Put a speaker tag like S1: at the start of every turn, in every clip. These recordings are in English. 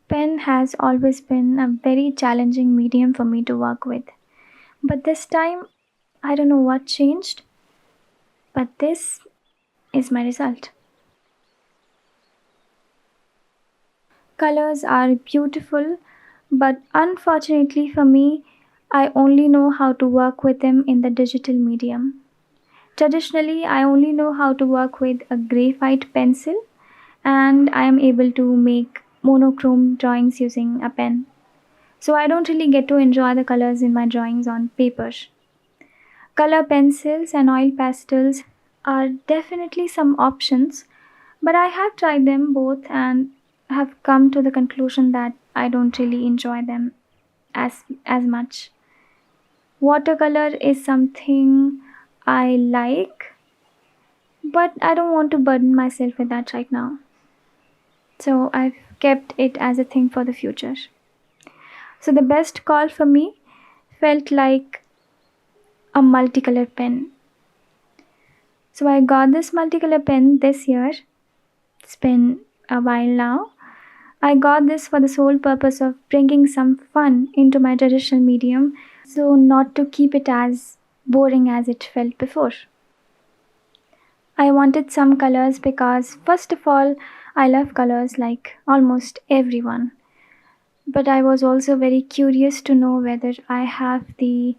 S1: Pen has always been a very challenging medium for me to work with. But this time, I don't know what changed, but this is my result. Colors are beautiful, but unfortunately for me, I only know how to work with them in the digital medium. Traditionally, I only know how to work with a graphite pencil and I am able to make monochrome drawings using a pen. So I don't really get to enjoy the colors in my drawings on paper. Color pencils and oil pastels are definitely some options, but I have tried them both and have come to the conclusion that I don't really enjoy them as much. Watercolor is something I like, but I don't want to burden myself with that right now. So I've kept it as a thing for the future. So the best call for me felt like a multicolor pen. So I got this multicolor pen this year. It's been a while now. I got this for the sole purpose of bringing some fun into my traditional medium, so not to keep it as boring as it felt before. I wanted some colors because, first of all, I love colors like almost everyone. But I was also very curious to know whether I have the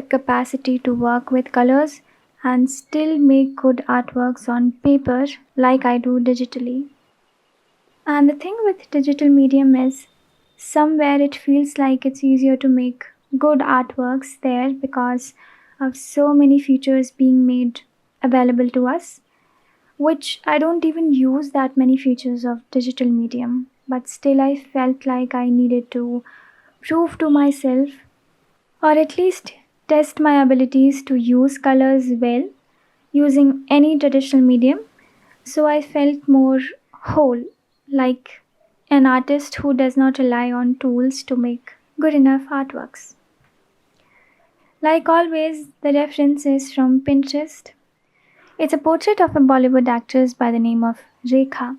S1: capacity to work with colors and still make good artworks on paper like I do digitally. And the thing with digital medium is somewhere it feels like it's easier to make good artworks there because of so many features being made available to us, which I don't even use that many features of digital medium, but still I felt like I needed to prove to myself or at least test my abilities to use colors well using any traditional medium. So I felt more whole, like an artist who does not rely on tools to make good enough artworks. Like always, the reference is from Pinterest. It's a portrait of a Bollywood actress by the name of Rekha.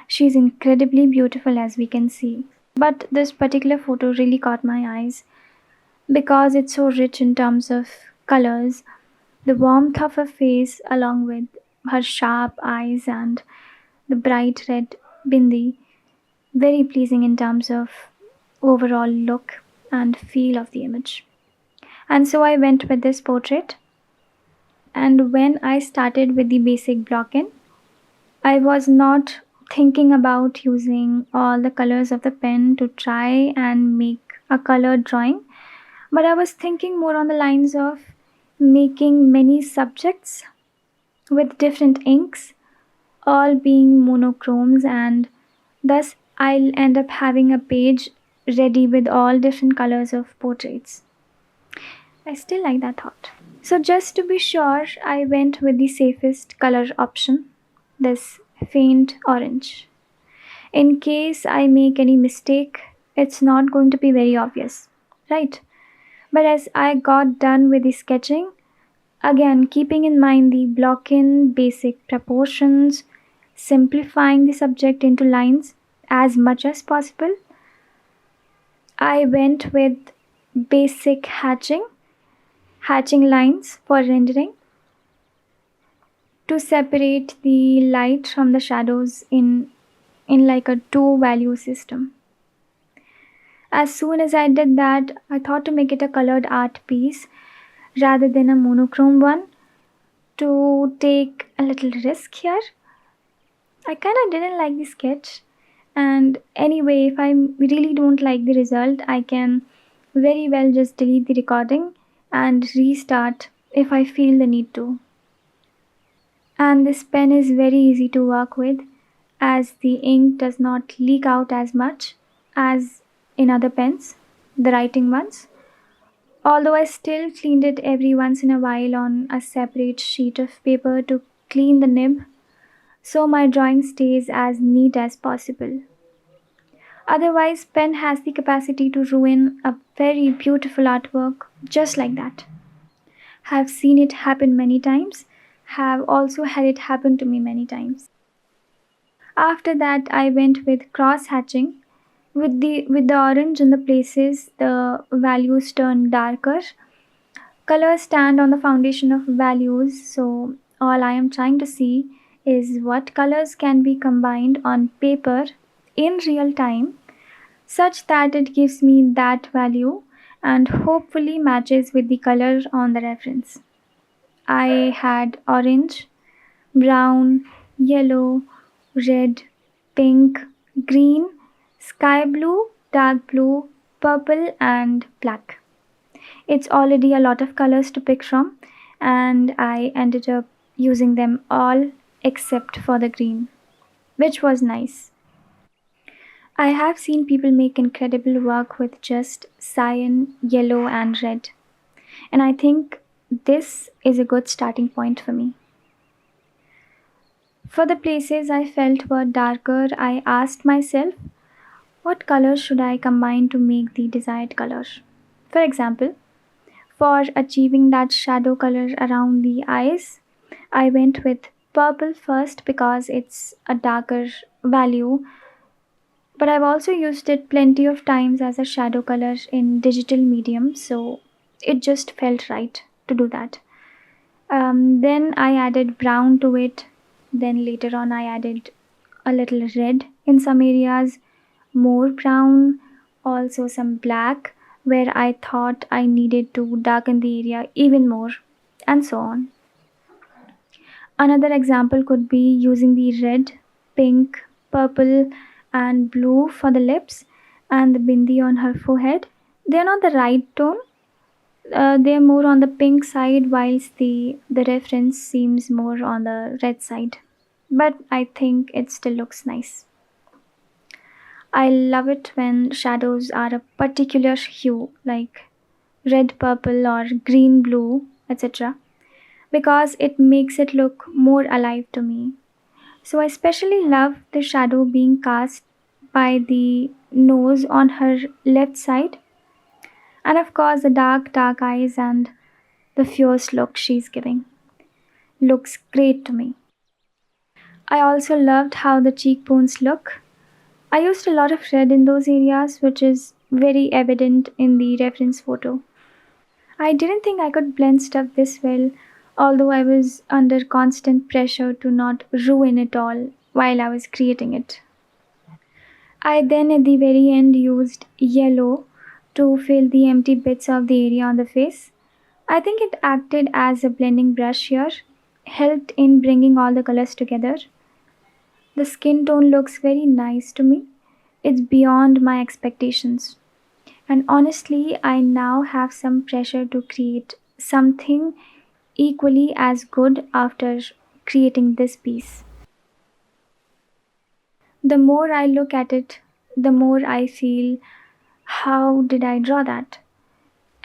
S1: She's incredibly beautiful as we can see. But this particular photo really caught my eyes because it's so rich in terms of colors, the warmth of her face, along with her sharp eyes and the bright red bindi, very pleasing in terms of overall look and feel of the image. And so I went with this portrait. And when I started with the basic block-in, I was not thinking about using all the colors of the pen to try and make a colored drawing, but I was thinking more on the lines of making many subjects with different inks, all being monochromes, and thus I'll end up having a page ready with all different colors of portraits. I still like that thought. So, just to be sure, I went with the safest color option, this faint orange. In case I make any mistake, it's not going to be very obvious, right? But as I got done with the sketching, again keeping in mind the block in basic proportions, simplifying the subject into lines as much as possible, I went with basic hatching lines for rendering to separate the light from the shadows in like a two value system. As soon as I did that, I thought to make it a colored art piece rather than a monochrome one to take a little risk here. I kind of didn't like the sketch, and anyway, if I really don't like the result, I can very well just delete the recording and restart if I feel the need to. And this pen is very easy to work with as the ink does not leak out as much as in other pens, the writing ones. Although I still cleaned it every once in a while on a separate sheet of paper to clean the nib so my drawing stays as neat as possible. Otherwise, pen has the capacity to ruin a very beautiful artwork just like that. Have seen it happen many times, have also had it happen to me many times. After that, I went with cross hatching, With the orange in the places the values turn darker, colors stand on the foundation of values, so all I am trying to see is what colors can be combined on paper in real time such that it gives me that value and hopefully matches with the color on the reference. I had orange, brown, yellow, red, pink, green, sky blue, dark blue, purple, and black. It's already a lot of colors to pick from, and I ended up using them all except for the green, which was nice. I have seen people make incredible work with just cyan, yellow, and red, and I think this is a good starting point for me. For the places I felt were darker, I asked myself, what colors should I combine to make the desired color? For example, for achieving that shadow color around the eyes, I went with purple first because it's a darker value, but I've also used it plenty of times as a shadow color in digital medium, so it just felt right to do that. Then I added brown to it. Then later on, I added a little red in some areas, more brown, also some black where I thought I needed to darken the area even more, and so on. Another example could be using the red, pink, purple, and blue for the lips and the bindi on her forehead. They're not the right tone, they're more on the pink side, whilst the reference seems more on the red side. But I think it still looks nice. I love it when shadows are a particular hue, like red, purple, or green, blue, etc., because it makes it look more alive to me. So I especially love the shadow being cast by the nose on her left side, and of course the dark, dark eyes and the fierce look she's giving. Looks great to me. I also loved how the cheekbones look. I used a lot of red in those areas, which is very evident in the reference photo. I didn't think I could blend stuff this well, although I was under constant pressure to not ruin it all while I was creating it. I then at the very end used yellow to fill the empty bits of the area on the face. I think it acted as a blending brush here, helped in bringing all the colors together. The skin tone looks very nice to me. It's beyond my expectations. And honestly, I now have some pressure to create something equally as good after creating this piece. The more I look at it, the more I feel, how did I draw that?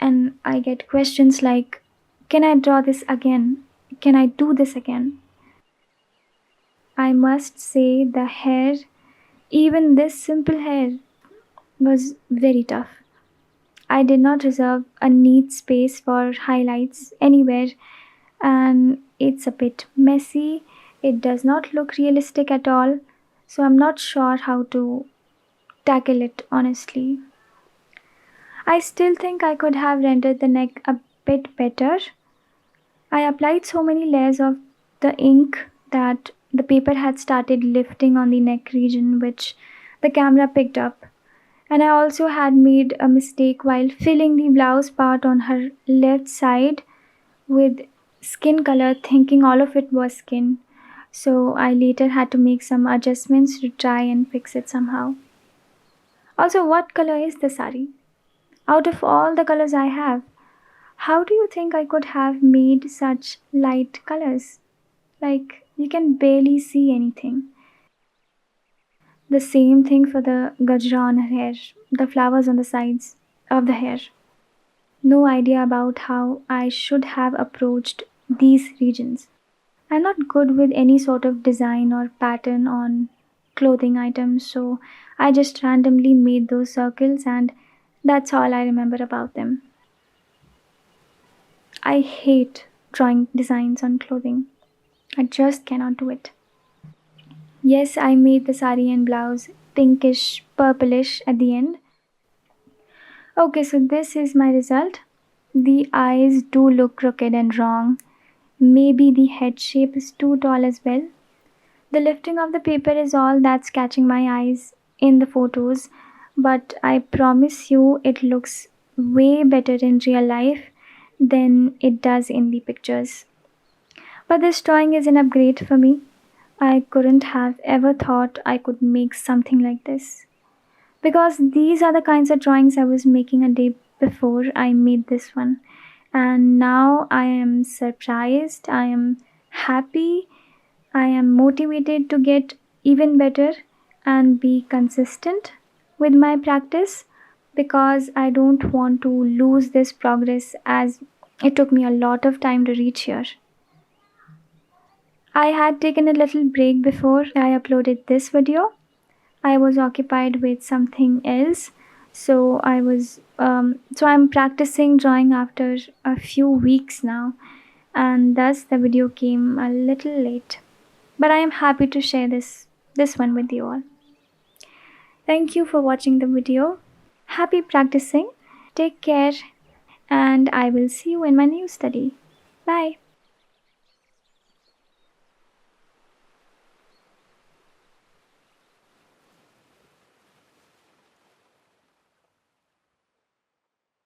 S1: And I get questions like, can I draw this again? Can I do this again? I must say, the hair, even this simple hair, was very tough. I did not reserve a neat space for highlights anywhere, and it's a bit messy. It does not look realistic at all, so I'm not sure how to tackle it honestly. I still think I could have rendered the neck a bit better. I applied so many layers of the ink that the paper had started lifting on the neck region, which the camera picked up. And I also had made a mistake while filling the blouse part on her left side with skin color, thinking all of it was skin. So I later had to make some adjustments to try and fix it somehow. Also, what color is the sari? Out of all the colors I have, how do you think I could have made such light colors? Like, you can barely see anything. The same thing for the gajra on her hair, the flowers on the sides of the hair. No idea about how I should have approached these regions. I'm not good with any sort of design or pattern on clothing items, so I just randomly made those circles and that's all I remember about them. I hate drawing designs on clothing. I just cannot do it. Yes, I made the sari and blouse pinkish purplish at the end. Okay, so this is my result. The eyes do look crooked and wrong. Maybe the head shape is too tall as well. The lifting of the paper is all that's catching my eyes in the photos, but I promise you it looks way better in real life than it does in the pictures. But this drawing is an upgrade for me. I couldn't have ever thought I could make something like this. Because these are the kinds of drawings I was making a day before I made this one. And now I am surprised, I am happy, I am motivated to get even better and be consistent with my practice because I don't want to lose this progress as it took me a lot of time to reach here. I had taken a little break before I uploaded this video. I was occupied with something else, so I'm practicing drawing after a few weeks now, and thus the video came a little late. But I am happy to share this one with you all. Thank you for watching the video. Happy practicing. Take care, and I will see you in my new study. Bye.